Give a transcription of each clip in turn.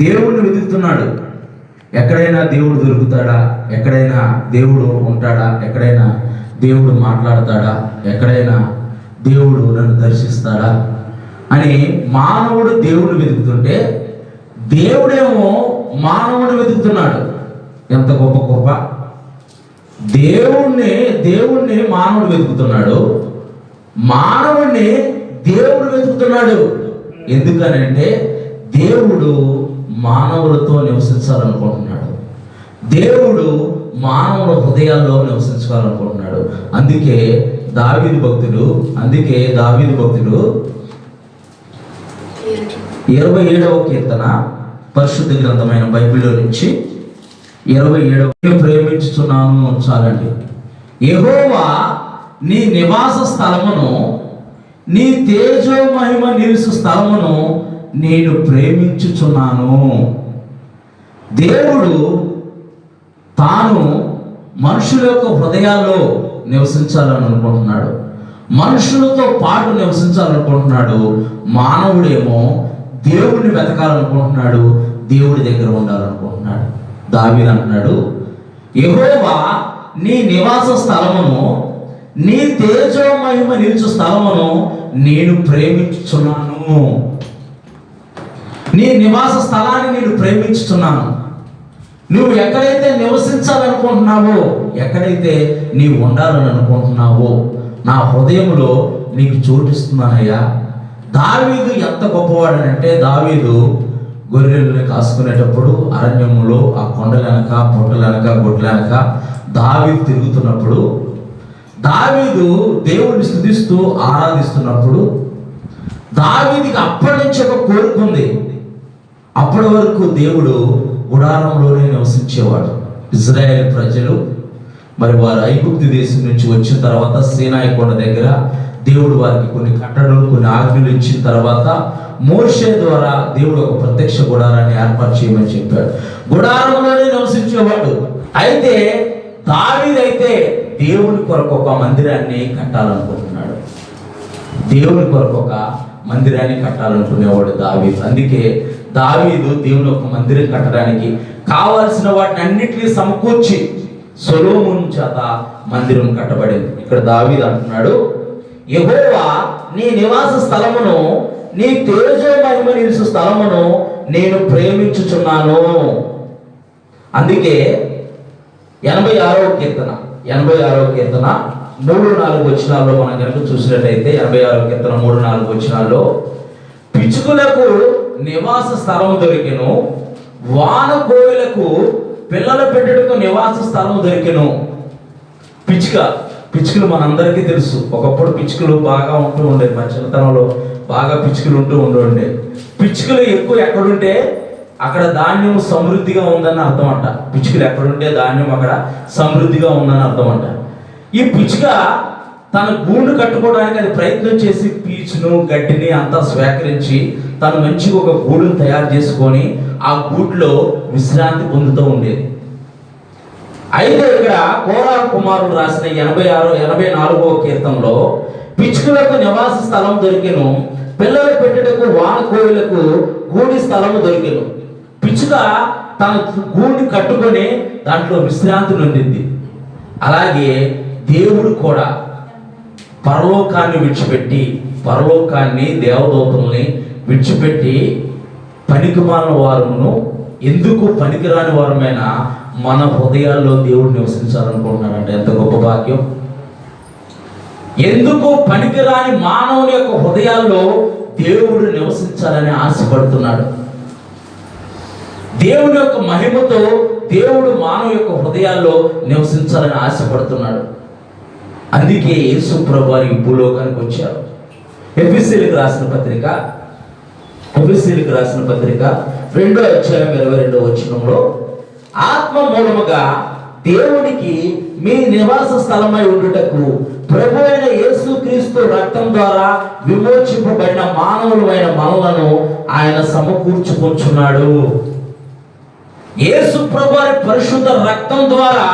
దేవుడిని వెతుకుతున్నాడు. ఎక్కడైనా దేవుడు దొరుకుతాడా, ఎక్కడైనా దేవుడు ఉంటాడా, ఎక్కడైనా దేవుడు మాట్లాడతాడా, ఎక్కడైనా దేవుడు నన్ను దర్శిస్తాడా అని మానవుడు దేవుడిని వెతుకుతుంటే దేవుడేమో మానవుడు వెతుకుతున్నాడు. ఎంత గొప్ప గొప్ప! దేవుణ్ణి మానవుడు వెతుకుతున్నాడు, మానవుణ్ణి దేవుడు వెతుకుతున్నాడు. ఎందుకనంటే దేవుడు మానవులతో నివసించాలనుకుంటున్నాడు. దేవుడు మానవుల హృదయాల్లో నివసించాలనుకుంటున్నాడు. అందుకే దావీదు భక్తుడు 27వ కీర్తన పరిశుద్ధ గ్రంథమైన బైబిల్లో నుంచి 27వ ప్రేమించుతున్నాను చాలండి. యెహోవా నీ నివాస స్థలమును, నీ తేజో మహిమ నిలుసు స్థలమును నేను ప్రేమించుచున్నాను. దేవుడు తాను మనుషుల యొక్క హృదయాల్లో నివసించాలని అనుకుంటున్నాడు, మనుషులతో పాటు నివసించాలనుకుంటున్నాడు. మానవుడేమో దేవుడిని వెతకాలనుకుంటున్నాడు, దేవుడి దగ్గర ఉండాలనుకుంటున్నాడు. దావీదు అంటున్నాడు, యెహోవా నీ నివాస స్థలమును, నీ తేజో మహిమ నిలుచు స్థలమును నేను ప్రేమించుచున్నాను. నీ నివాస స్థలాన్ని నేను ప్రేమించుచున్నాను. నువ్వు ఎక్కడైతే నివసించాలనుకుంటున్నావో, ఎక్కడైతే నీవు ఉండాలని అనుకుంటున్నావో నా హృదయంలో నీకు చోటిస్తున్నానయ్యా. దావీదు ఎంత గొప్పవాడనంటే, దావీదు గొర్రెలను కాసుకునేటప్పుడు అరణ్యంలో ఆ కొండలనక పొట్టలనక గొడ్లనక దావీదు తిరుగుతున్నప్పుడు, దావీదు దేవుడిని స్తుతిస్తూ ఆరాధిస్తున్నప్పుడు దావీదుకి అప్పటి నుంచి ఒక కోరిక ఉంది. అప్పటి వరకు దేవుడు గుడారంలోనే నివసించేవాడు. ఇజ్రాయేల్ ప్రజలు మరి వారు ఐగుప్తు దేశం నుంచి వచ్చిన తర్వాత సీనాయి కొండ దగ్గర దేవుడు వారికి కొన్ని కట్టడలు, కొన్ని ఆజ్ఞలు ఇచ్చిన తర్వాత మోషే ద్వారా దేవుడు ఒక ప్రత్యక్ష గుడారాన్ని ఏర్పాటు చేయమని చెప్పాడు. గుడారంలోనే నివసించేవాడు. అయితే దావీదైతే దేవుని కొరకు ఒక మందిరాన్ని కట్టాలనుకుంటున్నాడు. దేవుని కొరకు ఒక మందిరాన్ని కట్టాలనుకునేవాడు దావీదు. అందుకే దావీదు దేవుని ఒక మందిరం కట్టడానికి కావాల్సిన వాటిని అన్నిటినీ సమకూర్చి సొలొమోను చేత మందిరం కట్టబడింది. ఇక్కడ దావీదు అంటున్నాడు, యెహోవా నీ నివాస స్థలమును, నీ తేజో మహిమ నిలుసు స్థలమును నేను ప్రేమించుచున్నాను. అందుకే 86వ కీర్తన 3-4 వచనాల్లో మనం కనుక చూసినట్టయితే 86వ కీర్తన 3-4 వచనాల్లో, పిచ్చుకలకు నివాస స్థలం దొరికెను, వాన కోయిలకు పిల్లల పెట్టుటకు నివాస స్థలం దొరికెను. పిచ్చుకలు మనందరికీ తెలుసు. ఒకప్పుడు పిచ్చుకలు బాగా ఉంటూ ఉండేది. మా చిన్నతనంలో బాగా పిచ్చుకలు ఉండే. పిచ్చుకలు ఎక్కువ ఎక్కడుంటే అక్కడ ధాన్యం సమృద్ధిగా ఉందని అర్థం అంట. పిచ్చుకలు ఎక్కడుంటే ధాన్యం అక్కడ సమృద్ధిగా ఉందని అర్థం అంట. ఈ పిచ్చుక తన గూడు కట్టుకోవడానికి అది ప్రయత్నం చేసి పీచును గడ్డిని అంతా స్వీకరించి తను మంచిగా ఒక గూడును తయారు చేసుకొని ఆ గూట్లో విశ్రాంతి పొందుతూ ఉండేది. అయితే ఇక్కడ కోరా కుమారుడు రాసిన 84వ కీర్తనలో, పిచ్చుకలకు నివాస స్థలం దొరికెను, పిల్లలు పెట్టుటకు వాన కోయిలకు గూడి స్థలము దొరికెను. పిచ్చుక తన గూడిని కట్టుకొని దాంట్లో విశ్రాంతి నొందింది. అలాగే దేవుడు కూడా పరలోకాన్ని విడిచిపెట్టి, పరలోకాన్ని దేవదూతల్ని విడిచిపెట్టి పనికిమాలిన వారును, ఎందుకు పనికిరాని వారమైన మన హృదయాల్లో దేవుడు నివసించాలనుకుంటున్నాడంటే ఎంత గొప్ప భాగ్యం! ఎందుకు పనికిరాని మానవుని యొక్క హృదయాల్లో దేవుడు నివసించాలని ఆశపడుతున్నాడు. దేవుని యొక్క మహిమతో దేవుడు మానవ యొక్క హృదయాల్లో నివసించాలని ఆశపడుతున్నాడు. అందుకే యేసు ప్రభువారు ఈ భూలోకానికి వచ్చారు. ఎఫెసీయులకు రాసిన పత్రిక 2వ అధ్యాయం 22వ వచనంలో, ఆత్మ మూలముగా దేవునికి మీ నివాస స్థలమై ఉండుటకు ప్రభు అయిన యేసుక్రీస్తు రక్తం ద్వారా విమోచింపబడిన మానవులమైన మనలను ఆయన సమకూర్చుకొంచున్నాడు. యేసు ప్రభువారి పరిశుద్ధ రక్తం ద్వారా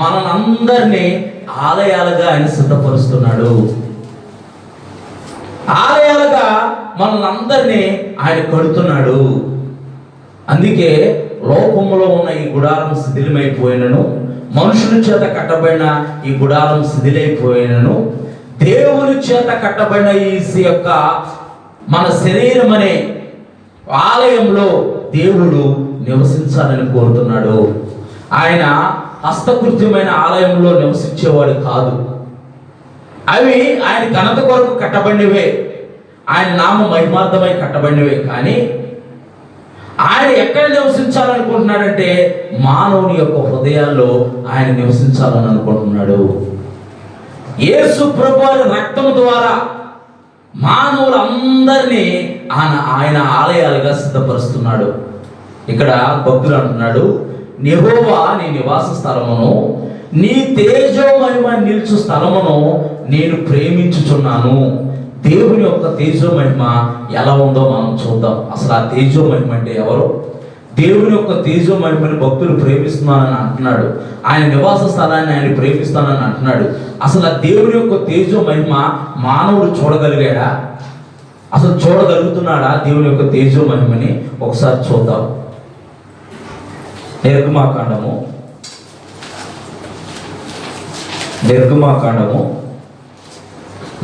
మనందరినీ ఆలయాలుగా ఆయన సిద్ధపరుస్తున్నాడు. ఆలయాలుగా మనల్ని అందరినీ ఆయన కడుతున్నాడు. అందుకే లోకములో ఉన్న ఈ గుడారం శిథిలమైపోయినను, మనుషుల చేత కట్టబడిన ఈ గుడారం శిథిలైపోయినను, దేవుని చేత కట్టబడిన ఈ యొక్క మన శరీరం అనే ఆలయంలో దేవుడు నివసించాలని కోరుతున్నాడు. ఆయన హస్తకృత్యమైన ఆలయంలో నివసించేవాడు కాదు. అవి ఆయన ఘనత కొరకు కట్టబడినవే, ఆయన నామ మహిమార్థమై కట్టబడినవే. కానీ ఆయన ఎక్కడ నివసించాలనుకుంటున్నాడంటే మానవుని యొక్క హృదయాల్లో ఆయన నివసించాలని అనుకుంటున్నాడు. యేసు ప్రభువారి రక్తం ద్వారా మానవులందరినీ ఆయన ఆలయాలుగా సిద్ధపరుస్తున్నాడు. ఇక్కడ భక్తులు అంటున్నాడు, యెహోవా నీ నివాస స్థలమును, నీ తేజోమహిమ నిలుచు స్థలమును నేను ప్రేమించుచున్నాను. దేవుని యొక్క తేజోమహిమ ఎలా ఉందో మనం చూద్దాం. అసలు ఆ తేజోమహిమ అంటే ఎవరు? దేవుని యొక్క తేజోమహిమని భక్తులు ప్రేమిస్తున్నానని అంటున్నాడు. ఆయన నివాస స్థలాన్ని ఆయన ప్రేమిస్తానని అంటున్నాడు. అసలు ఆ దేవుని యొక్క తేజోమహిమ మానవుడు చూడగలిగాడా? అసలు చూడగలుగుతున్నాడా దేవుని యొక్క తేజోమహిమని? ఒకసారి చూద్దాం. నిర్గమాకాండము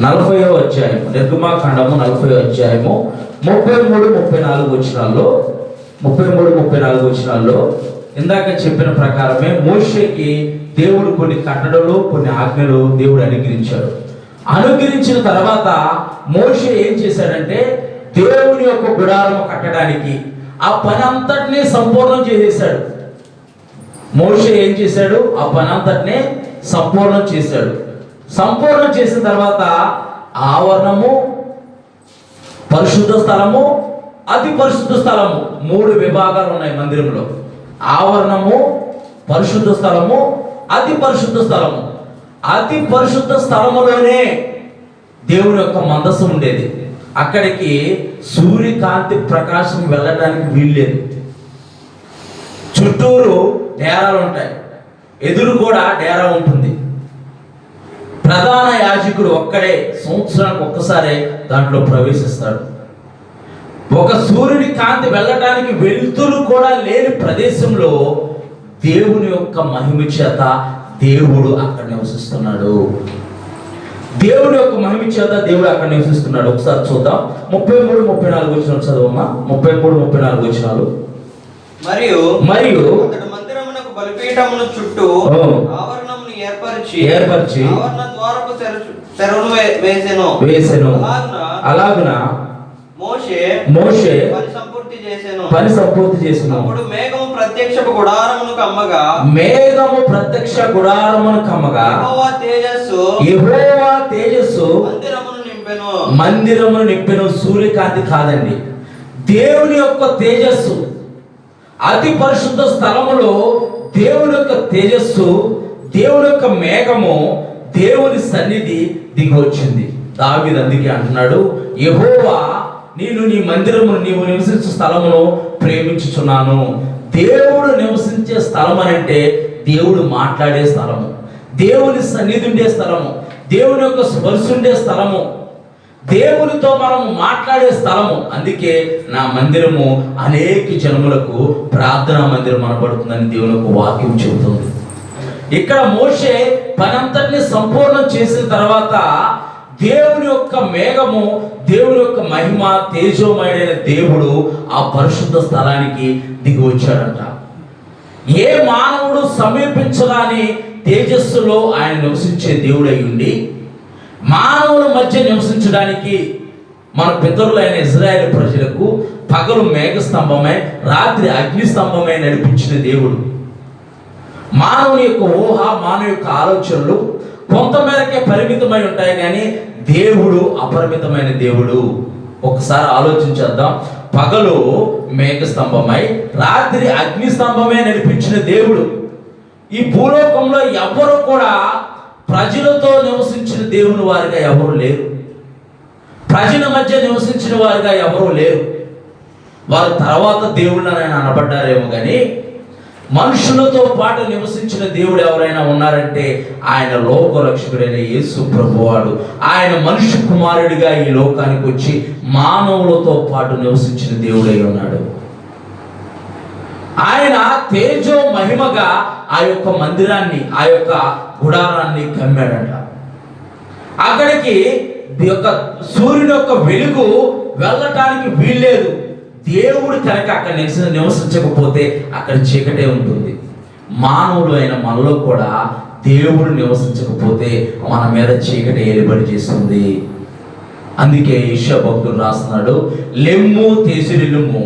40వ అధ్యాయం, నిర్గమాకాండము 40వ అధ్యాయము 33-34 వచనాల్లో 33-34 వచనాల్లో ఇందాక చెప్పిన ప్రకారమే మోషేకి దేవుడు కొన్ని కట్టడలు, కొన్ని ఆజ్ఞలు దేవుడు అనుగ్రహించాడు. అనుగ్రహించిన తర్వాత మోషే ఏం చేశాడంటే దేవుని యొక్క గుడారం కట్టడానికి ఆ పని అంతటినీ సంపూర్ణం చేసేశాడు. మోషే ఏం చేశాడు? ఆ పని అంతటినీ సంపూర్ణం చేశాడు. సంపూర్ణం చేసిన తర్వాత ఆవరణము, పరిశుద్ధ స్థలము, అతి పరిశుద్ధ స్థలము, 3 విభాగాలు ఉన్నాయి మందిరంలో. ఆవరణము, పరిశుద్ధ స్థలము, అతి పరిశుద్ధ స్థలము. అతి పరిశుద్ధ స్థలములోనే దేవుని యొక్క మందస్సు ఉండేది. అక్కడికి సూర్యకాంతి ప్రకాశం వెళ్ళడానికి వీల్లేదు. చుట్టూరు డేరాలు ఉంటాయి, ఎదురు కూడా డేరా ఉంటుంది. ప్రధాన యాజకుడు ఒక్కడే సంవత్సరానికి ఒక్కసారే దాంట్లో ప్రవేశిస్తాడు. ఒక సూర్యుడి కాంతి వెళ్ళటానికి వెలుతురు కూడా లేని ప్రదేశంలో దేవుని యొక్క మహిమ చేత దేవుడు అక్కడ నివసిస్తున్నాడు. దేవుని యొక్క మహిమ చేత దేవుడు అక్కడ నివసిస్తున్నాడు. ఒకసారి చూద్దాం. 33-34 వచనాలు చదవమ్మా. 33-34 వచనాలు. మరియు అతడు మందిరమునకు బలిపీఠమును చుట్టూ ఆవరణమును ఏర్పరిచి ఆవరణ ద్వారపు తెరను వేసెను. అలాగున మోషే పని సంపూర్తి చేసెను. అప్పుడు మేఘము ప్రత్యక్ష గుడారమును కమ్మగా యెహోవా తేజస్సు మందిరమును నింపెను. సూర్యకాంతి కాదండి, దేవుని యొక్క తేజస్సు. అతి పరిశుద్ధ స్థలములో దేవుని యొక్క తేజస్సు, దేవుని యొక్క మేఘము, దేవుని సన్నిధి దిగి వచ్చింది. దావీదు అందుకే అంటున్నాడు, యెహోవా నేను నీ మందిరమును, నీవు నివసించే స్థలమును ప్రేమించుచున్నాను. దేవుడు నివసించే స్థలం అంటే దేవుడు మాట్లాడే స్థలము, దేవుని సన్నిధి ఉండే స్థలము, దేవుని యొక్క స్పర్శ ఉండే స్థలము, దేవునితో మనము మాట్లాడే స్థలము. అందుకే నా మందిరము అనేక జనములకు ప్రార్థనా మందిరం అనబడుతుందని దేవుని యొక్క వాక్యం చెబుతుంది. ఇక్కడ మోషే పనంతటిని సంపూర్ణం చేసిన తర్వాత దేవుని యొక్క మేఘము, దేవుని యొక్క మహిమ, తేజోమయుడైన దేవుడు ఆ పరిశుద్ధ స్థలానికి దిగి వచ్చాడంట. ఏ మానవుడు సమీపించడాని తేజస్సులో ఆయన నివసించే దేవుడై ఉండి మానవుల మధ్య నివసించడానికి మన పితరులైన ఇజ్రాయేల్ ప్రజలకు పగలు మేఘస్తంభమై రాత్రి అగ్నిస్తంభమై నడిపించిన దేవుడు. మానవుని యొక్క ఊహ, మానవ యొక్క ఆలోచనలు కొంతమేరకే పరిమితమై ఉంటాయి, కానీ దేవుడు అపరిమితమైన దేవుడు. ఒకసారి ఆలోచించేద్దాం. పగలు మేఘస్తంభమై రాత్రి అగ్నిస్తంభమే నడిపించిన దేవుడు. ఈ భూలోకంలో ఎవరు కూడా ప్రజలతో నివసించిన దేవుని వారిగా ఎవరు లేరు, ప్రజల మధ్య నివసించిన వారిగా ఎవరు లేరు. వారు తర్వాత దేవుళ్ళని అనబడ్డారేమో కానీ మనుషులతో పాటు నివసించిన దేవుడు ఎవరైనా ఉన్నారంటే ఆయన లోకరక్షకుడైన యేసు ప్రభువాడు. ఆయన మనుష్య కుమారుడిగా ఈ లోకానికి వచ్చి మానవులతో పాటు నివసించిన దేవుడై ఉన్నాడు. తేజో మహిమగా ఆ యొక్క మందిరాన్ని, ఆ యొక్క గుడారాన్ని కమ్మాడంట. అక్కడికి యొక్క సూర్యుని యొక్క వెలుగు వెళ్ళటానికి వీల్లేదు. దేవుడు కనుక అక్కడ నివసించకపోతే అక్కడ చీకటే ఉంటుంది. మానవులు అయిన మనలో కూడా దేవుడు నివసించకపోతే మన మీద చీకటి ఏలుబడి చేస్తుంది. అందుకే యెషయా భక్తుడు రాస్తున్నాడు, లెమ్ము తేజరిల్లుము,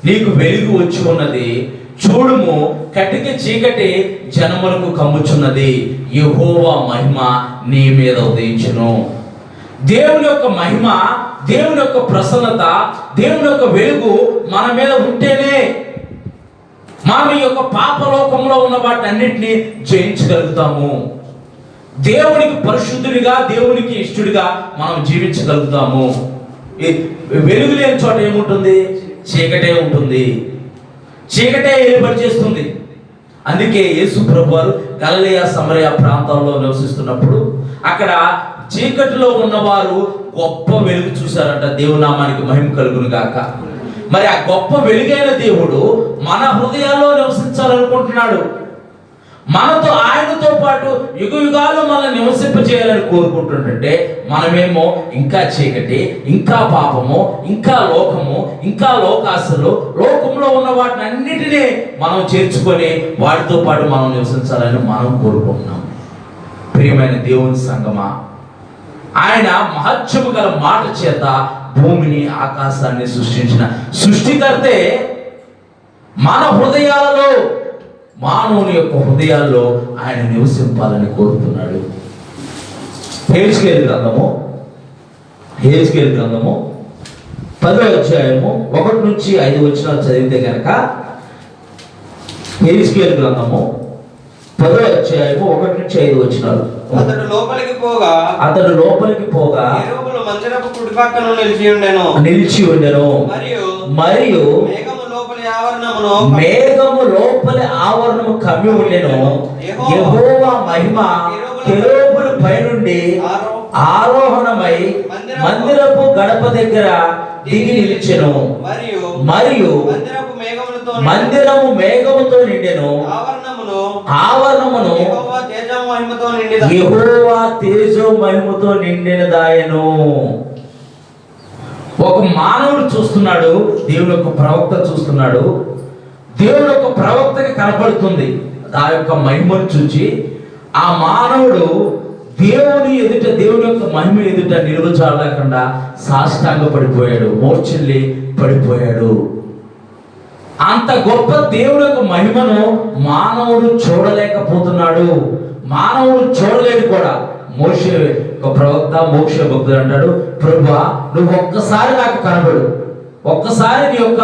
నీకు వెలుగు వచ్చి ఉన్నది, చూడుము కటిక చీకటి జనములకు కమ్ముచున్నది, యెహోవా మహిమ నీ మీద ఉదయించును. దేవుని యొక్క మహిమ, దేవుని యొక్క ప్రసన్నత, దేవుని యొక్క వెలుగు మన మీద ఉంటేనే మనం ఈ యొక్క పాపలోకంలో ఉన్న వాటిని అన్నిటినీ జయించగలుగుతాము. దేవునికి పరిశుద్ధుడిగా, దేవునికి ఇష్టడిగా మనం జీవించగలుగుతాము. వెలుగు లేని చోట ఏముంటుంది? చీకటే ఉంటుంది. చీకటే ఏర్పాటు చేస్తుంది. అందుకే యేసు ప్రభువారు గలిలయ సమరయ ప్రాంతాల్లో నివసిస్తున్నప్పుడు అక్కడ చీకటిలో ఉన్నవారు గొప్ప వెలుగు చూశారంట. దేవుని నామానికి మహిమ కలుగును గాక. మరి ఆ గొప్ప వెలుగైన దేవుడు మన హృదయాల్లో నివసించాలనుకుంటున్నాడు. మనతో, ఆయనతో పాటు యుగ యుగాలు మనల్ని నివసింపజేయాలని కోరుకుంటుంటే మనమేమో ఇంకా చీకటి, ఇంకా పాపము, ఇంకా లోకము, ఇంకా లోకాశలు, లోకంలో ఉన్న వాటిని అన్నిటినీ మనం చేర్చుకొని వాటితో పాటు మనం నివసించాలని మనం కోరుకుంటున్నాం. ప్రియమైన దేవుని సంగమా, ఆయన మహత్యము గల మాట చేత భూమిని, ఆకాశాన్ని సృష్టించిన సృష్టికర్తే మన హృదయాలలో, మానవుని యొక్క హృదయాల్లో ఆయన నివసింపాలని కోరుతున్నాడు. హెజ్కేలు గ్రంథము 10వ అధ్యాయము 1 నుంచి 5 వచనాలు చదివితే గనక, హెజ్కేలు గ్రంథము 10వ అధ్యాయము 1 నుంచి 5 వచనాలు. అతడు లోపలికి పోగా కెరూబులు మందిరపు కుడి పక్కన నిలిచి ఉండెను. మరియు మేఘము లోపలి ఆవరణము కమ్మి ఉండెను. యెహోవా మహిమ కెరూబుల పైనుండి ఆరోహణమై మందిరపు గడప దగ్గర దిగి నిలిచెను. మరియు మందిరము మేఘముతో నిండెను. ఆవరణమును యెహోవా తేజో మహిమతో నిండినదాయను. ఒక మానవుడు చూస్తున్నాడు, దేవుని యొక్క ప్రవక్త చూస్తున్నాడు. దేవుని యొక్క ప్రవక్తకి కనపడుతుంది ఆ యొక్క మహిమను చూచి ఆ మానవుడు దేవుని ఎదుట, దేవుని యొక్క మహిమ ఎదుట నిలువజాలకుండా సాష్టాంగ పడిపోయాడు, మూర్ఛిల్లి పడిపోయాడు. అంత గొప్ప దేవుని యొక్క మహిమను మానవుడు చూడలేకపోతున్నాడు. మానవుడు చూడలేడు కూడా. మోషే ఒక ప్రవక్త, మోషే భక్తుడు అంటాడు, ప్రభువా నువ్వు ఒక్కసారి నాకు కనబడు, ఒక్కసారి నీ యొక్క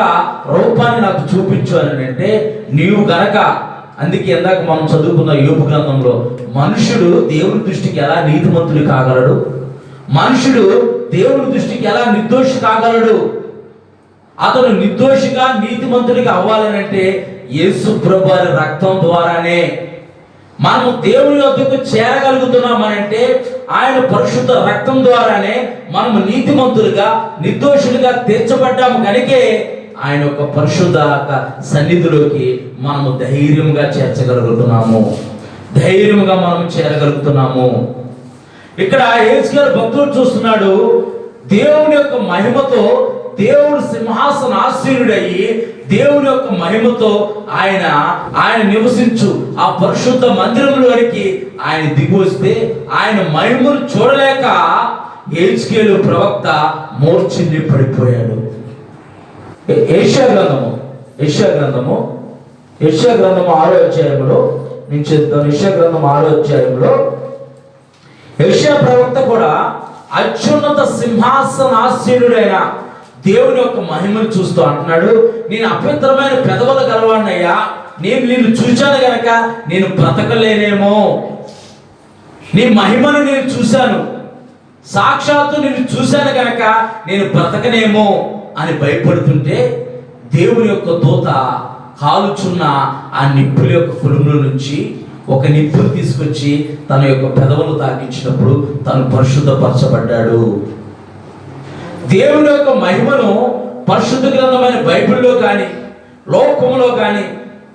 రూపాన్ని నాకు చూపించు అని అంటే నీవు గనక. అందుకే ఇందాక మనం చదువుకున్న యోబు గ్రంథంలో మనుషుడు దేవుని దృష్టికి ఎలా నీతిమంతుడు కాగలడు, మనుషుడు దేవుని దృష్టికి ఎలా నిర్దోషి కాగలడు. అతను నిర్దోషిగా నీతిమంతుడిగా అవ్వాలనంటే యేసు ప్రభువారి రక్తం ద్వారానే. మనము దేవుని వద్దకు చేరగలుగుతున్నామనంటే ఆయన పరిశుద్ధ రక్తం ద్వారానే మనము నీతిమంతులుగా, నిర్దోషులుగా తీర్చబడ్డాము. కనుకే ఆయన యొక్క పరిశుద్ధ సన్నిధిలోకి మనము ధైర్యంగా చేర్చగలుగుతున్నాము, ధైర్యంగా మనం చేరగలుగుతున్నాము. ఇక్కడ హెజ్కేలు భక్తుడు చూస్తున్నాడు, దేవుని యొక్క మహిమతో దేవుడు సింహాసన ఆసీనుడయ్యి దేవుని యొక్క మహిమతో ఆయన నివసించు ఆ పరిశుద్ధ మందిరంలోనికి ఆయన దిగి వస్తే ఆయన మహిమను చూడలేక హెజ్కేలు ప్రవక్త మూర్ఛిల్లి పడిపోయాడు. యెషయా గ్రంథము 6వ అధ్యాయంలో నేను చెప్తాను. యెషయా గ్రంథం 6వ అధ్యాయంలో యెషయా ప్రవక్త కూడా అత్యున్నత సింహాసనాసీనుడైన దేవుని యొక్క మహిమను చూస్తూ అంటున్నాడు, నేను అపవిత్రమైన పెదవులు గలవాడినయ్యా, నేను నిన్ను చూశాను గనక నేను బ్రతకలేనేమో, నీ మహిమను నేను చూశాను, సాక్షాత్తు నేను చూశాను గనక నేను బ్రతకనేమో అని భయపడుతుంటే దేవుని యొక్క దూత కాలుచున్న ఆ నిప్పుల యొక్క కులుముల నుంచి ఒక నిప్పును తీసుకొచ్చి తన యొక్క పెదవులు తాకించినప్పుడు తను పరిశుద్ధపరచబడ్డాడు. దేవుని యొక్క మహిమను పరిశుద్ధ గ్రంథమైన బైబిల్లో కానీ లోకంలో కానీ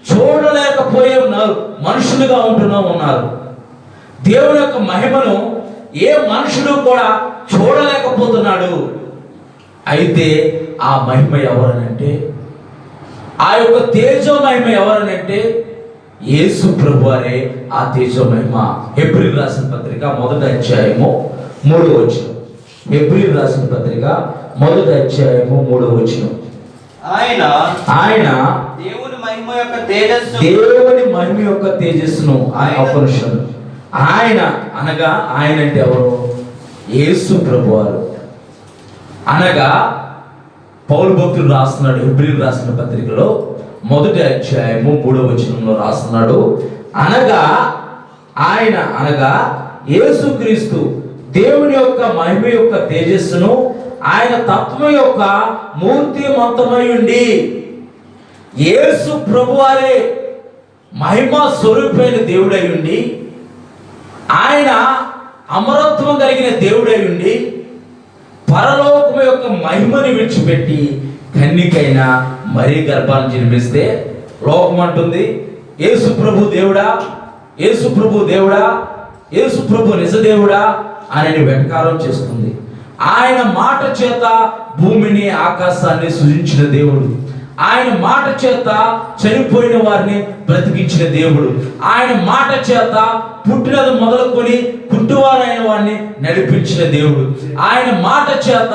చూడలేకపోయే మనుషులుగా ఉన్నారు. దేవుని యొక్క మహిమను ఏ మనుషుడు కూడా చూడలేకపోతున్నాడు. అయితే ఆ మహిమ ఎవరనంటే, ఆ యొక్క తేజో మహిమ ఎవరనంటే యేసు ప్రభువారే ఆ తేజో మహిమ. హెబ్రీయులకు రాసిన పత్రిక 1వ అధ్యాయము 3వ వచనం. హెబ్రీయులకు రాసిన పత్రిక 1వ అధ్యాయము 3వ వచనం. ఆయన దేవుని మహిమ యొక్క తేజస్సు, దేవుని మహిమ యొక్క తేజస్సును ఆయన అనగా ఆయన అంటే ఎవరు? యేసు ప్రభువారు. అనగా పౌలు భక్తుడు రాస్తున్నాడు హెబ్రీయులకు రాసిన పత్రికలో 1వ అధ్యాయము 3వ వచనంలో రాస్తున్నాడు. అనగా యేసుక్రీస్తు దేవుని యొక్క మహిమ యొక్క తేజస్సును ఆయన తత్వం యొక్క మూర్తిమంతమై ఉండి, యేసు ప్రభువారే మహిమ స్వరూపమైన దేవుడై ఉండి, ఆయన అమరత్వం కలిగిన దేవుడై ఉండి, పరలోకము యొక్క మహిమని విడిచిపెట్టి కన్నికైన మరీ గర్భాన్ని జన్మిస్తే లోకం అంటుంది యేసు ప్రభు దేవుడా, యేసు ప్రభు దేవుడా, యేసు ప్రభు నిజ దేవుడా అని వెటకారం చేస్తుంది. ఆయన మాట చేత భూమిని ఆకాశాన్ని సృజించిన దేవుడు, ఆయన మాట చేత చనిపోయిన వారిని బ్రతికించిన దేవుడు, ఆయన మాట చేత పుట్టినది మొదలుకొని పుట్టువారైన వారిని నడిపించిన దేవుడు, ఆయన మాట చేత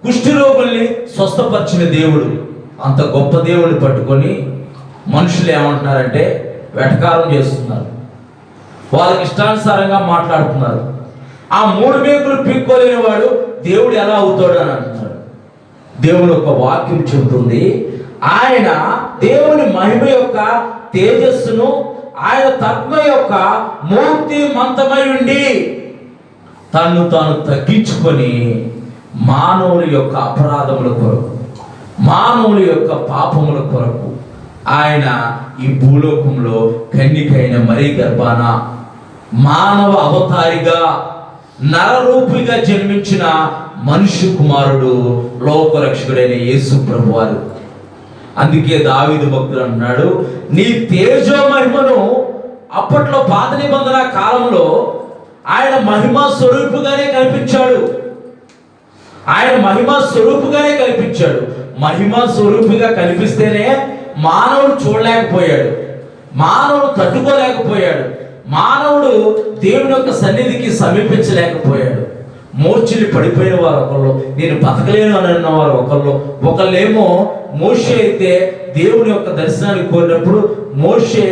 కుష్ఠరోగుల్ని స్వస్థపరిచిన దేవుడు. అంత గొప్ప దేవుడిని పట్టుకొని మనుషులు ఏమంటున్నారంటే వెటకారం చేస్తున్నారు, వాళ్ళకి ఇష్టానుసారంగా మాట్లాడుతున్నారు. ఆ 3 మేకులు పీక్కోలేని వాడు దేవుడు ఎలా అవుతాడు అని అంటున్నాడు. దేవుని యొక్క వాక్యం చెబుతుంది, ఆయన దేవుని మహిమ యొక్క తేజస్సును ఆయన తత్వ యొక్క మూర్తిమంతమై ఉండి తన్ను తాను తగ్గించుకొని మానవుల యొక్క అపరాధముల కొరకు, మానవుల యొక్క పాపముల కొరకు ఆయన ఈ భూలోకంలో కన్నికైన మరీ గర్భాన మానవ అవతారిగా నరరూపిగా జన్మించిన మనుష్య కుమారుడు లోకరక్షకుడైన యేసు ప్రభువారు. అందుకే దావీదు భక్తుడు అన్నాడు, నీ తేజో మహిమను అప్పట్లో పాత నిబంధన కాలంలో ఆయన మహిమా స్వరూపుగానే కనిపించాడు. ఆయన మహిమా స్వరూపుగానే కనిపించాడు. మహిమా స్వరూపిగా కనిపిస్తేనే మానవుడు చూడలేకపోయాడు, మానవుడు తట్టుకోలేకపోయాడు, మానవుడు దేవుని యొక్క సన్నిధికి సమీపించలేకపోయాడు. మూర్ఛిల్లి పడిపోయిన వారు ఒకళ్ళు, నేను బతకలేను అని అన్న వారు ఒకళ్ళేమో మోషే అయితే దేవుని యొక్క దర్శనాన్ని కోరినప్పుడు మోషే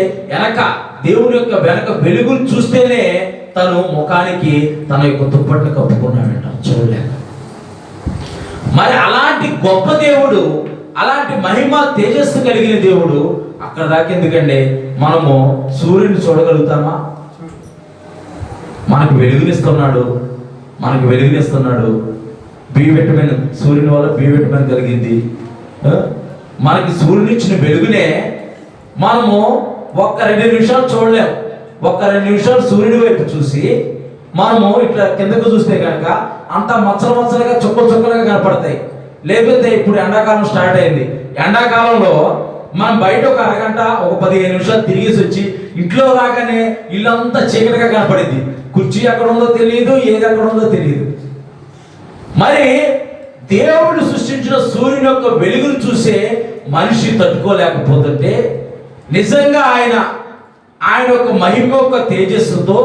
దేవుని యొక్క వెనక వెలుగును చూస్తేనే తను ముఖానికి తన యొక్క దుప్పట్లు కప్పుకున్నాడంట చూడలేక. మరి అలాంటి గొప్ప దేవుడు, అలాంటి మహిమ తేజస్సు కలిగిన దేవుడు అక్కడ దాకా ఎందుకండి? మనము సూర్యుని చూడగలుగుతామా? మనకు వెలుగునిస్తున్నాడు. బి విటమిన్, సూర్యుని వల్ల బి విటమిన్ కలిగింది. మనకి సూర్యుని ఇచ్చిన వెలుగునే మనము 1-2 నిమిషాలు చూడలేము. 1-2 నిమిషాలు సూర్యుడి వైపు చూసి మనము ఇట్లా కిందకు చూస్తే కనుక అంతా మచ్చలుగా చుక్కలుగా కనపడతాయి. లేకపోతే ఇప్పుడు ఎండాకాలం స్టార్ట్ అయింది. ఎండాకాలంలో మనం బయట ఒక అరగంట 15 నిమిషాలు తిరిగేసి వచ్చి ఇంట్లో రాగానే ఇల్లంతా చీకటిగా కనపడింది. కుర్చీ ఎక్కడ ఉందో తెలియదు, ఏది ఎక్కడ ఉందో తెలియదు. మరి దేవుడు సృష్టించిన సూర్యుని యొక్క వెలుగును చూసే మనిషి తట్టుకోలేకపోతుంటే నిజంగా ఆయన యొక్క మహిమ యొక్క తేజస్సుతో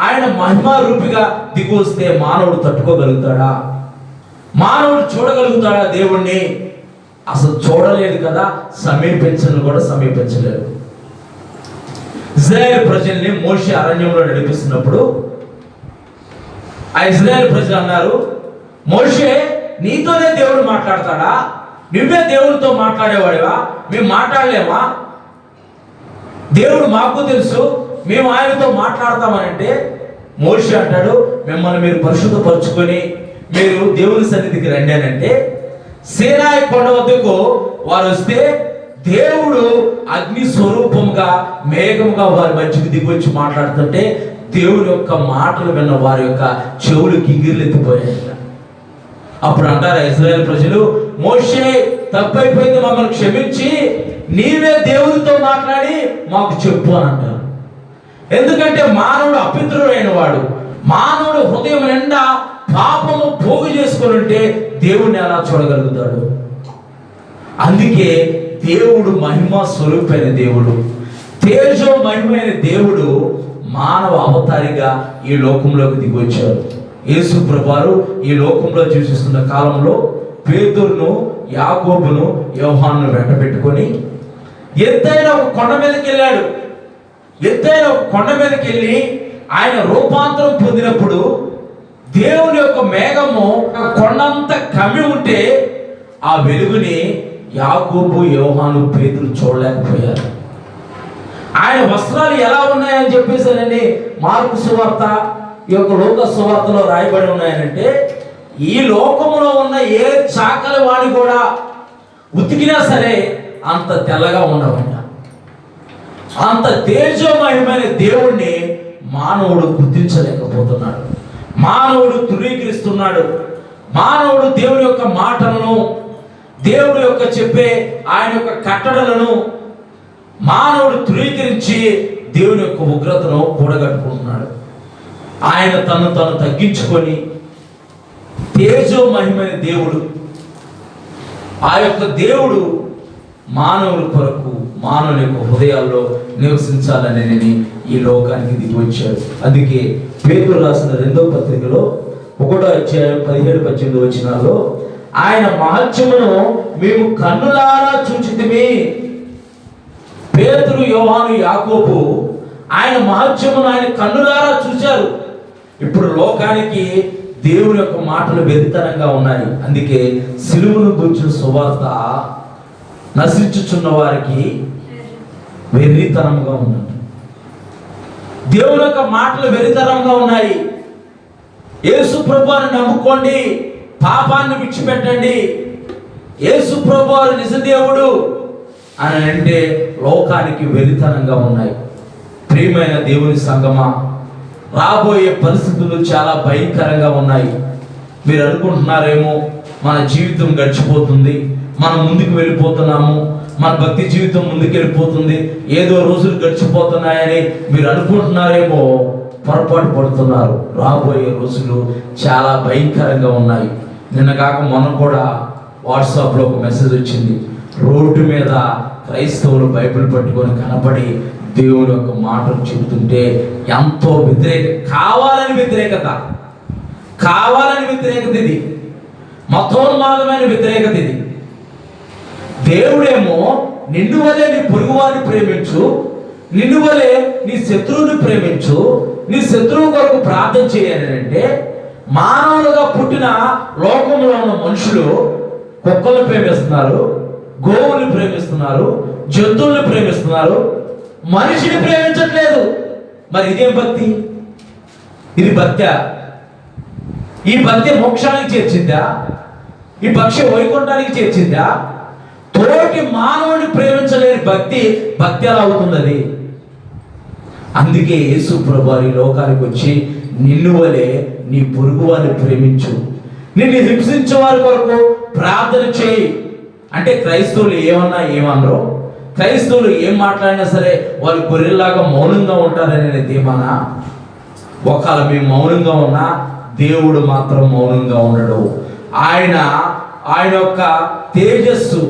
ఆయన మహిమా రూపిగా దిగి వస్తే మానవుడు తట్టుకోగలుగుతాడా? మానవుడు చూడగలుగుతాడా దేవుణ్ణి? అసలు చూడలేదు కదా, సమీపించలేడు. ఇశ్రాయేలు ప్రజల్ని మోషే అరణ్యంలో నడిపిస్తున్నప్పుడు ఆ ఇశ్రాయేలు ప్రజలు అన్నారు, మోషే నీతోనే దేవుడు మాట్లాడతాడా? నువ్వే దేవుడితో మాట్లాడేవాడివా? మేము మాట్లాడలేమా? దేవుడు మాకు తెలుసు, మేము ఆయనతో మాట్లాడతామనంటే మోషే అంటాడు, మిమ్మల్ని మీరు పరిశుద్ధపరచుకొని మీరు దేవుని సన్నిధికి రండి అని అంటే సీనాయి కొండ వద్దకు వారు వస్తే దేవుడు అగ్ని స్వరూపముగా మేఘముగా వారి మధ్యకి దిగి వచ్చి మాట్లాడుతుంటే దేవుని యొక్క మాటలు విన్న వారి యొక్క చెవులు కింగిర్లు ఎత్తిపోయాయి. అప్పుడు అంటారు ఇశ్రాయేలు ప్రజలు, మోషే తప్పైపోయింది, మమ్మల్ని క్షమించి నీవే దేవునితో మాట్లాడి మాకు చెప్పు అని అంటారు. ఎందుకంటే మానవుడు అపిత్రుడైన వాడు, మానవుడు హృదయం నిండా పాపము పోగు చేసుకొని ఉంటే దేవుణ్ణి ఎలా చూడగలుగుతాడు? అందుకే దేవుడు మహిమ స్వరూపైన దేవుడు, తేజో మహిమైన దేవుడు మానవ అవతారిగా ఈ లోకంలోకి దిగి వచ్చారు. యేసు ప్రభువారు ఈ లోకంలో జీవిస్తున్న కాలంలో పేతురును, యాకోబును, యోహానును వెంటబెట్టుకొని ఎత్తైన ఒక కొండ మీదకి వెళ్ళాడు. ఎత్తైన ఒక కొండ మీదకి వెళ్ళి ఆయన రూపాంతరం పొందినప్పుడు దేవుని యొక్క మేఘము కొండంతా కమ్మి ఉంటే ఆ వెలుగుని యాకోబు, యోహాను, పేతురు చూడలేకపోయారు. ఆయన వస్త్రాలు ఎలా ఉన్నాయని చెప్పేసానండి మార్కు సువార్త, ఈ యొక్క లోక సువార్తలో రాయబడి ఉన్నాయనంటే ఈ లోకములో ఉన్న ఏ చాకలి వాణి కూడా ఉతికినా సరే అంత తెల్లగా ఉండవంట. అంత తేజోమయమైన దేవుణ్ణి మానవుడు గుర్తించలేకపోతున్నాడు. మానవుడు తృణీకరిస్తున్నాడు. మానవుడు దేవుని యొక్క మాటలను, దేవుడు యొక్క చెప్పే ఆయన యొక్క కట్టడలను మానవుడు తృణీకరించి దేవుని యొక్క ఉగ్రతను కూడగట్టుకుంటున్నాడు. ఆయన తను తగ్గించుకొని తేజో మహిమైన దేవుడు, ఆ యొక్క దేవుడు మానవుల కొరకు మానవుల యొక్క హృదయాల్లో నివసించాలని ఈ లోకానికి దిగి వచ్చాడు. అందుకే పేతురు రాసిన 2వ పత్రికలో 1వ అధ్యాయం 17-18 వచనాల్లో ఆయన మహత్యమును మేము కన్నులారా చూచితిమి. పేతురు, యోహాను, యాకోబు ఆయన మహత్యమును ఆయన కన్నులారా చూశారు. ఇప్పుడు లోకానికి దేవుని యొక్క మాటలు వెరితనంగా ఉన్నాయి. అందుకే సిలువను గురించిన సువార్త నశించుచున్న వారికి వెర్రితనంగా ఉన్నది. దేవుని యొక్క మాటలు వెరితనంగా ఉన్నాయి. యేసు ప్రభువుని నమ్ముకోండి, పాపాన్ని విడిచిపెట్టండి, యేసు ప్రభువు నిజ దేవుడు అని అంటే లోకానికి వెరితనంగా ఉన్నాయి. ప్రియమైన దేవుని సంగమా, రాబోయే పరిస్థితులు చాలా భయంకరంగా ఉన్నాయి. మీరు అనుకుంటున్నారేమో మన జీవితం గడిచిపోతుంది, మనం ముందుకు వెళ్ళిపోతున్నాము, మన భక్తి జీవితం ముందుకు వెళ్ళిపోతుంది, ఏదో రోజులు గడిచిపోతున్నాయని మీరు అనుకుంటున్నారేమో. పొరపాటు పడుతున్నారు. రాబోయే రోజులు చాలా భయంకరంగా ఉన్నాయి. నిన్న కాక మొన్న కూడా వాట్సాప్లో ఒక మెసేజ్ వచ్చింది. రోడ్డు మీద క్రైస్తవులు బైబిల్ పట్టుకొని కనపడి దేవుని యొక్క మాటలు చెబుతుంటే ఎంతో కావాలని వ్యతిరేకత ఇది మతోన్మాదమైన వ్యతిరేకత ఇది. దేవుడేమో నిన్ను వలే నీ పొరుగువారిని ప్రేమించు, నిన్ను వలే నీ శత్రువుని ప్రేమించు, నీ శత్రువు కొరకు ప్రార్థన చేయాలంటే మానవులుగా పుట్టిన లోకంలో ఉన్న మనుషులు కుక్కలను ప్రేమిస్తున్నారు, గోవుల్ని ప్రేమిస్తున్నారు, జంతువుల్ని ప్రేమిస్తున్నారు, మనిషిని ప్రేమించట్లేదు. మరి ఇదేం భక్తి? ఇది భక్తి? ఈ భక్తి మోక్షానికి చేర్చిందా? ఈ భక్తి వైకుంఠానికి చేర్చిందా? తోటి మానవుని ప్రేమించలేని భక్తి ఎలా అవుతున్నది? అందుకే యేసు ప్రభువు ఈ లోకానికి వచ్చి నిన్ను వలే నీ పొరుగు వారిని ప్రేమించు, నిన్ను హింసించే వారి కొరకు ప్రార్థన చేయి అంటే క్రైస్తవులు ఏమనరు, క్రైస్తవులు ఏం మాట్లాడినా సరే వాళ్ళు గొర్రెల్లాగా మౌనంగా ఉంటారనే ధీమానా? ఒకవేళ మేము మౌనంగా ఉన్నా దేవుడు మాత్రం మౌనంగా ఉండడు. ఆయన యొక్క తేజస్సు,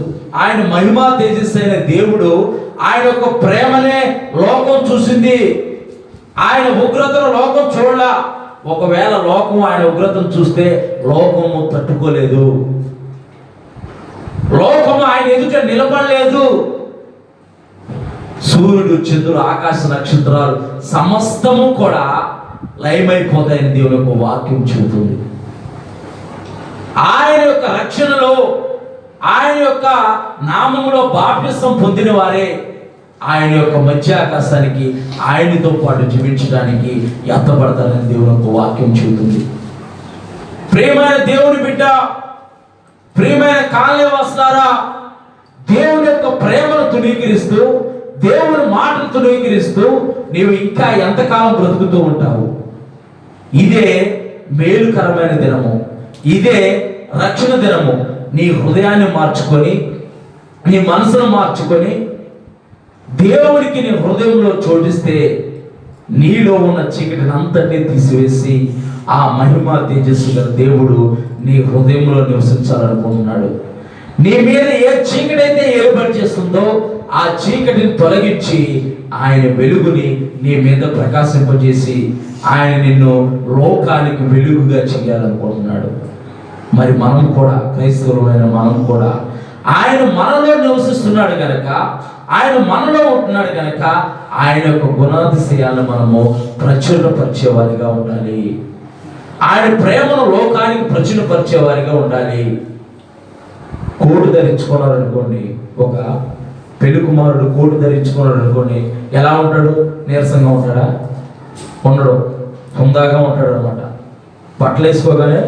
ఆయన మహిమా తేజస్సు అయిన దేవుడు ఆయన యొక్క ప్రేమనే లోకం చూసింది. ఆయన ఉగ్రతను లోకం చూడలా. ఒకవేళ లోకం ఆయన ఉగ్రతను చూస్తే లోకము తట్టుకోలేదు, లోకము ఆయన ఎదుట నిలబడలేదు. సూర్యుడు, చంద్రుడు, ఆకాశ నక్షత్రాలు సమస్తము కూడా లయమైపోతాయని దేవుని యొక్క వాక్యం చెబుతుంది. ఆయన యొక్క రక్షణలో, ఆయన యొక్క నామములో బాప్తిసం పొందిన వారే ఆయన యొక్క మధ్యాకాశానికి ఆయనతో పాటు జీవించడానికి ఎత్తపడతారని దేవుని యొక్క వాక్యం చెబుతుంది. ప్రియమైన దేవుని బిడ్డ, ప్రియమైన కాలనీ వస్తారా, దేవుని యొక్క ప్రేమను తృణీకరిస్తూ, దేవుని మాటను తృణీకరిస్తూ నీవు ఇంకా ఎంతకాలం బ్రతుకుతూ ఉంటావు? ఇదే మేలుకరమైన దినము, ఇదే రక్షణ దినము. నీ హృదయాన్ని మార్చుకొని నీ మనసును మార్చుకొని దేవుడికి నీ హృదయంలో చోటిస్తే నీలో ఉన్న చీకటిని అంతటినీ తీసివేసి ఆ మహిమ తేజస్సు గల దేవుడు నీ హృదయంలో నివసించాలనుకుంటున్నాడు. నీ మీద ఏ చీకటి అయితే ఏర్పాటు చేస్తుందో ఆ చీకటిని తొలగించి ఆయన వెలుగుని నీ మీద ప్రకాశింపజేసి ఆయన నిన్ను లోకానికి వెలుగుగా చేయాలనుకుంటున్నాడు. మరి మనం కూడా, క్రైస్తవులమైన మనం కూడా, ఆయన మనలో నివసిస్తున్నాడు కనుక, ఆయన మనలో ఉంటున్నాడు కనుక ఆయన యొక్క గుణాతిశయాలను మనము ప్రచురణపరిచేవారిగా ఉండాలి. ఆయన ప్రేమను లోకానికి ప్రచురణపరిచేవారిగా ఉండాలి. కోటు ధరించుకున్నారనుకోండి, ఒక పెళ్లి కుమారుడు కోటు ధరించుకున్నాడు అనుకోండి, ఎలా ఉంటాడు? నీరసంగా ఉంటాడా? ఉండడు, హుందాగా ఉంటాడు అనమాట. బట్టలు వేసుకోగానే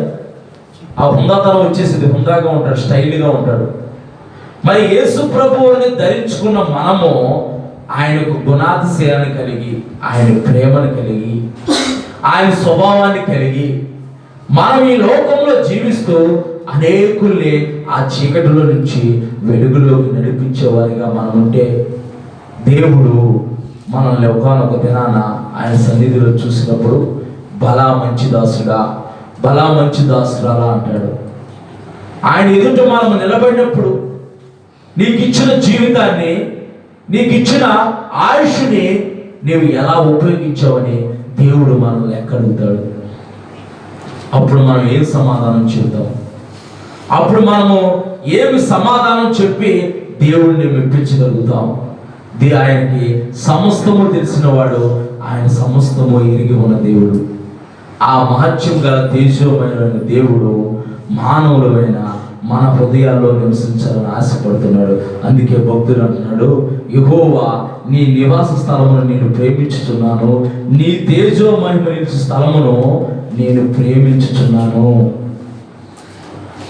ఆ హుందాతనం వచ్చేసింది, హుందాగా ఉంటాడు, స్టైల్గా ఉంటాడు. మరి యేసు ప్రభువుని ధరించుకున్న మనము ఆయనకు గుణాతిశయాన్ని కలిగి, ఆయన ప్రేమను కలిగి, ఆయన స్వభావాన్ని కలిగి మనం ఈ లోకంలో జీవిస్తూ అనేకుల్ని ఆ చీకటిలో నుంచి వెలుగులోకి నడిపించేవారిగా మనం ఉంటే దేవుడు మనల్ని ఒకనొక దినాన ఆయన సన్నిధిలో చూసినప్పుడు బలా మంచి దాసుడా, బలా మంచి దాసురాలా అంటాడు. ఆయన ఎదుట మనం నిలబడినప్పుడు నీకు ఇచ్చిన జీవితాన్ని, నీకు ఇచ్చిన ఆయుష్ని నీవు ఎలా ఉపయోగించావని దేవుడు మనల్ని లెక్క అడుగుతాడు. అప్పుడు మనం ఏం సమాధానం చెబుతాం? అప్పుడు మనము ఏమి సమాధానం చెప్పి దేవుడిని మెప్పించగలుగుతాం? ఆయనకి సమస్తము తెలిసిన వాడు, ఆయన సమస్తము ఎరిగి ఉన్న దేవుడు. ఆ మహత్యం గల తేజోమైన దేవుడు మానవులమైన మన హృదయాల్లో నివసించాలని ఆశపడుతున్నాడు. అందుకే భక్తుడు అంటున్నాడు, యెహోవా నీ నివాస స్థలమును నేను ప్రేమించుచున్నాను, నీ తేజో మహిమ నిలిచే స్థలమును నేను ప్రేమించుచున్నాను.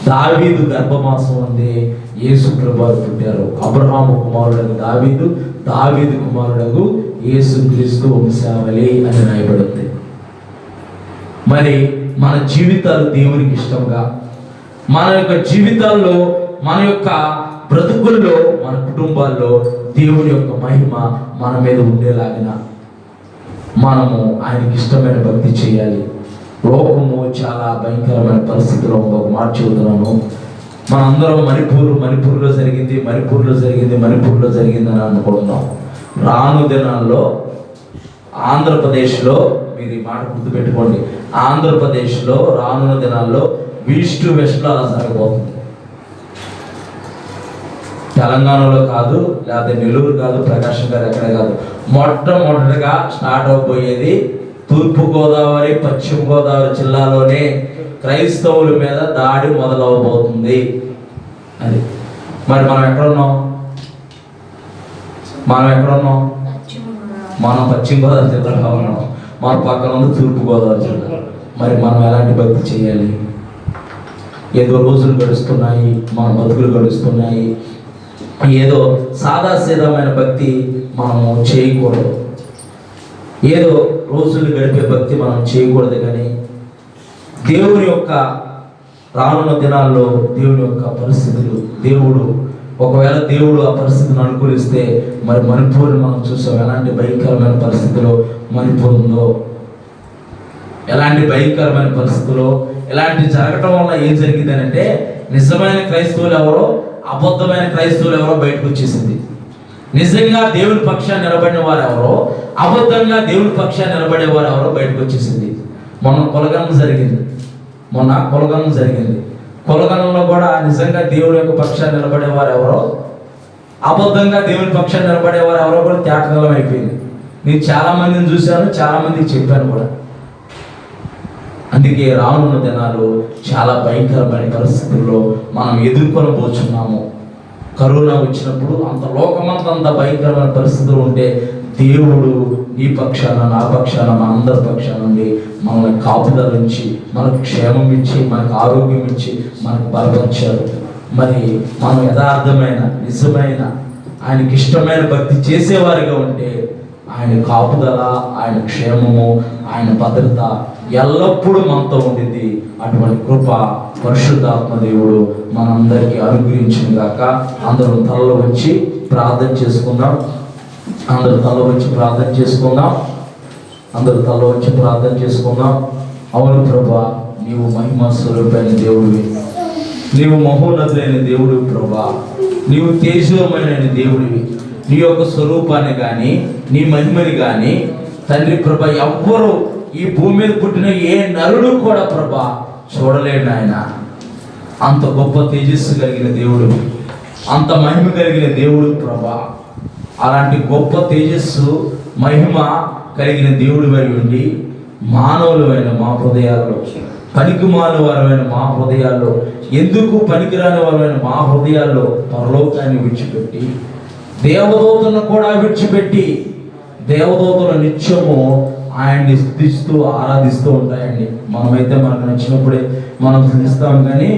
దావీదు గర్భమాసం అందే యేసు ప్రభువు పుట్టారు. అబ్రహాము కుమారుడగు దావీదు, దావీదు కుమారుడగు యేసు క్రీస్తు వంశావళి అని రాయబడింది. మరి మన జీవితాలు దేవునికి ఇష్టంగా, మన యొక్క జీవితాల్లో, మన యొక్క బ్రతుకుల్లో, మన కుటుంబాల్లో దేవుని యొక్క మహిమ మన మీద ఉండేలాగిన మనము ఆయనకి ఇష్టమైన భక్తి చేయాలి. లోకము చాలా భయంకరమైన పరిస్థితిలో ఉంది. ఒక మాట చెబుతున్నాను, మనందరం మణిపూర్లో జరిగింది అని అనుకుంటున్నాం. రాను దినాల్లో ఆంధ్రప్రదేశ్లో, మీరు ఈ మాట గుర్తుపెట్టుకోండి, ఆంధ్రప్రదేశ్లో రానున్న దినాల్లో ఈస్ట్ టు వెస్ట్లో అలా జరగబోతుంది. తెలంగాణలో కాదు, లేకపోతే నెల్లూరు కాదు, ప్రకాశం కాదు, ఎక్కడ కాదు, మొట్టమొదటిగా స్టార్ట్ అవబోయేది తూర్పుగోదావరి, పశ్చిమ గోదావరి జిల్లాలోనే క్రైస్తవుల మీద దాడి మొదలవబోతుంది. అది మరి మనం ఎక్కడున్నాం? మనం పశ్చిమ గోదావరి జిల్లాలో ఉన్నాం. మన పక్కన ఉంది తూర్పుగోదావరి జిల్లా. మరి మనం ఎలాంటి భక్తి చేయాలి? ఏదో రోజులు గడుస్తున్నాయి, మన బతుకులు గడుస్తున్నాయి, ఏదో సాదాసీదమైన భక్తి మనము చేయకూడదు. ఏదో రోజులు గడిపే భక్తి మనం చేయకూడదు. కానీ దేవుని యొక్క రానున్న దినాల్లో దేవుని యొక్క పరిస్థితులు, ఒకవేళ దేవుడు ఆ పరిస్థితిని అనుకూలిస్తే, మరి మణిపూర్ని మనం చూసాం, ఎలాంటి భయంకరమైన పరిస్థితిలో మణిపూర్ ఉందో, ఎలాంటి భయంకరమైన పరిస్థితుల్లో ఇలాంటి జరగటం వల్ల ఏం జరిగింది అంటే, నిజమైన క్రైస్తవులు ఎవరో, అబద్ధమైన క్రైస్తవులు ఎవరో బయటకు వచ్చేసింది. నిజంగా దేవుని పక్షాన్ని నిలబడిన వారు ఎవరో, అబద్ధంగా దేవుని పక్షాన్ని నిలబడేవారు ఎవరో బయటకు వచ్చేసింది. మొన్న కొలగనం జరిగింది. కొలగనంలో కూడా నిజంగా దేవుని యొక్క పక్షాన్ని నిలబడేవారు ఎవరో, అబద్ధంగా దేవుని పక్షాన్ని నిలబడేవారు ఎవరో కూడా తేటగలం అయిపోయింది. నేను చాలా మందిని చూశాను, చాలా మందికి చెప్పాను కూడా. అందుకే రానున్న దినాలు చాలా భయంకరమైన పరిస్థితుల్లో మనం ఎదుర్కొనబోచున్నాము. కరోనా వచ్చినప్పుడు అంత లోకమంతా భయంకరమైన పరిస్థితులు ఉంటే, దేవుడు నీ పక్షాన, నా పక్షాన, మన అందరి పక్షాన నుండి మనల్ని కాపుదల నుంచి, మనకు క్షేమం ఇచ్చి, మనకు ఆరోగ్యం ఇచ్చి, మనకు బలపరిచారు. మరి మనం యథార్థమైన, నిజమైన, ఆయనకి ఇష్టమైన భక్తి చేసేవారిగా ఉంటే ఆయన కాపుదల, ఆయన క్షేమము, ఆయన భద్రత ఎల్లప్పుడూ మనతో ఉండింది. అటువంటి కృప పరిశుద్ధాత్మ దేవుడు మనందరికీ అనుగ్రహించిన గాక. అందరం తలలో వచ్చి ప్రార్థన చేసుకుందాం. అందరూ తల వచ్చి ప్రార్థన చేసుకుందాం. అందరూ తల వచ్చి ప్రార్థన చేసుకుందాం. అవును ప్రభా, నీవు మహిమ స్వరూపైన దేవుడివి, నీవు మహోన్నతులైన దేవుడు ప్రభా, నీవు తేజోమైన దేవుడివి. నీ యొక్క స్వరూపాన్ని కానీ నీ మహిమని కానీ తండ్రి ప్రభా ఎవ్వరు ఈ భూమి మీద పుట్టిన ఏ నరుడు కూడా ప్రభా చూడలేడు నాయన. అంత గొప్ప తేజస్సు కలిగిన దేవుడు, అంత మహిమ కలిగిన దేవుడు ప్రభా. అలాంటి గొప్ప తేజస్సు మహిమ కలిగిన దేవుడు వై ఉండి మానవులమైన మా హృదయాల్లో, పనికిమాలిన వారమైన మా హృదయాల్లో, ఎందుకు పనికిరాని వారమైన మా హృదయాల్లో పరలోకాన్ని విడిచిపెట్టి దేవదూతలను కూడా విడిచిపెట్టి దేవదూతలు నిత్యము ఆయన్ని స్తుతిస్తూ ఆరాధిస్తూ ఉంటాయండి. మనమైతే మనకు నచ్చినప్పుడే మనం స్తుతిస్తాం, కానీ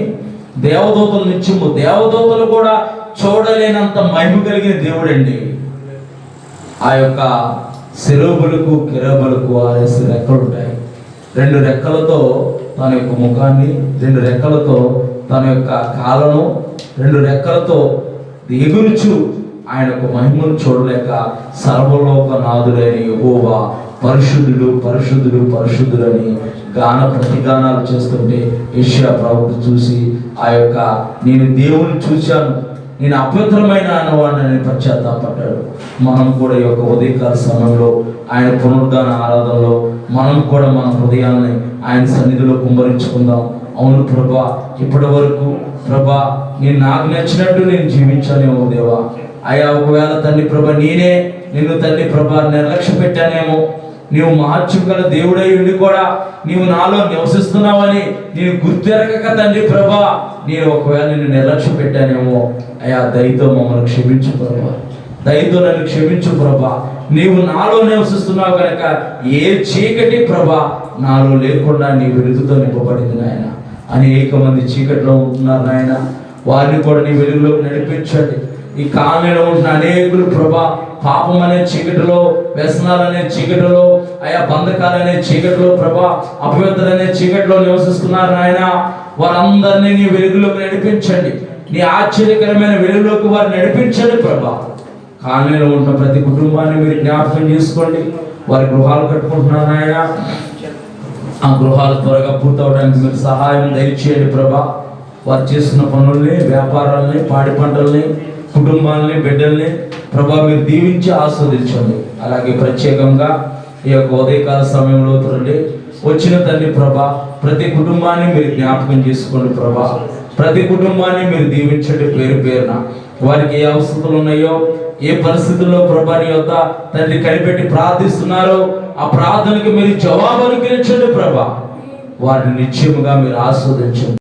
దేవదూతలు నిత్యము, దేవదూతలు కూడా చూడలేనంత మహిమ కలిగిన దేవుడండి. ఆ యొక్క శిరోబులకు కెరూబులకు 6 రెక్కలు ఉంటాయి. 2 రెక్కలతో తన యొక్క ముఖాన్ని, 2 రెక్కలతో తన యొక్క కాళ్ళను, 2 రెక్కలతో ఎగురుచు ఆయన యొక్క మహిమను చూడలేక సర్వలోక నాథుడైన యెహోవా పరిశుద్ధుడు పరిశుద్ధుడు పరిశుద్ధుడని ప్రతిగానాలు చేస్తుంటే యెషయా ప్రవక్త చూసి ఆ యొక్క నేను దేవుని చూశాను, నేను అపవిత్రమైన అన్నవాడిని పశ్చాత్తాపడ్డాడు. మనం కూడా ఈ యొక్క ఉదయకాల సమయంలో ఆయన పునరుద్ధాన ఆరాధనలో మనం కూడా మన హృదయాన్ని ఆయన సన్నిధిలో కుమ్మరించుకుందాం. అవును ప్రభా, ఇప్పటి వరకు ప్రభా నేను నాకు నచ్చినట్టు నేను జీవించానేమో దేవా. అయ్యా ఒకవేళ తండ్రి ప్రభా నిన్ను తండ్రి ప్రభా నిర్లక్ష్య పెట్టానేమో, నీవు మహత్యం గల దేవుడై ఉండి కూడా నీవు నాలో నివసిస్తున్నావని నేను గుర్తెరగక తండ్రి ప్రభా నేను ఒకవేళ నిన్ను నిర్లక్ష్య పెట్టానేమో. అయ్యా దయతో మమ్మల్ని క్షమించు ప్రభా, దయతో నన్ను క్షమించు ప్రభా. నీవు నాలో నివసిస్తున్నావు కనుక ఏ చీకటి ప్రభా నాలో లేకుండా నీ వెలుగుతో నింపబడింది నాయన. అనేక మంది చీకటిలో ఉంటున్నారు నాయన, వారిని కూడా నీ వెలుగులోకి నడిపించండి. ఈ కాలంలో ఉంటున్న అనేకులు ప్రభా పాపం అనే చీకటిలో, వ్యసనాలు అనే చీకటిలో, ఆయా బంధకాలు అనే చీకటిలో ప్రభా, అపవిత్రత అనే చీకటిలో నివసిస్తున్నారు నాయన. వారందరినీ నీ వెలుగులోకి నడిపించండి, నీ ఆశ్చర్యకరమైన వెలుగులోకి వారిని నడిపించండి ప్రభా. కాలనీలో ఉన్న ప్రతి కుటుంబాన్ని మీరు జ్ఞాపకం చేసుకోండి. వారి గృహాలు కట్టుకుంటున్నారు నాయన, ఆ గృహాలు త్వరగా పూర్తవడానికి మీరు సహాయం దయచేయండి ప్రభా. వారు చేస్తున్న పనుల్ని, వ్యాపారాలని, పాడి పంటల్ని, కుటుంబాలని, బిడ్డల్ని ప్రభా మీరు దీవించి ఆస్వాదించండి. అలాగే ప్రత్యేకంగా ఈ యొక్క ఉదయకాల సమయంలో వచ్చిన తండ్రి ప్రభా ప్రతి కుటుంబాన్ని మీరు జ్ఞాపకం చేసుకోండి ప్రభా. ప్రతి కుటుంబాన్ని మీరు దీవించండి పేరు పేరున. వారికి ఏ అవసరాలు ఉన్నాయో, ఏ పరిస్థితుల్లో ప్రభా నీ యొక్క తండ్రి కనిపెట్టి ప్రార్థిస్తున్నారో ఆ ప్రార్థనకు మీరు జవాబు అనుగ్రహించండి ప్రభా. వారిని నిత్యముగా మీరు ఆస్వాదించండి.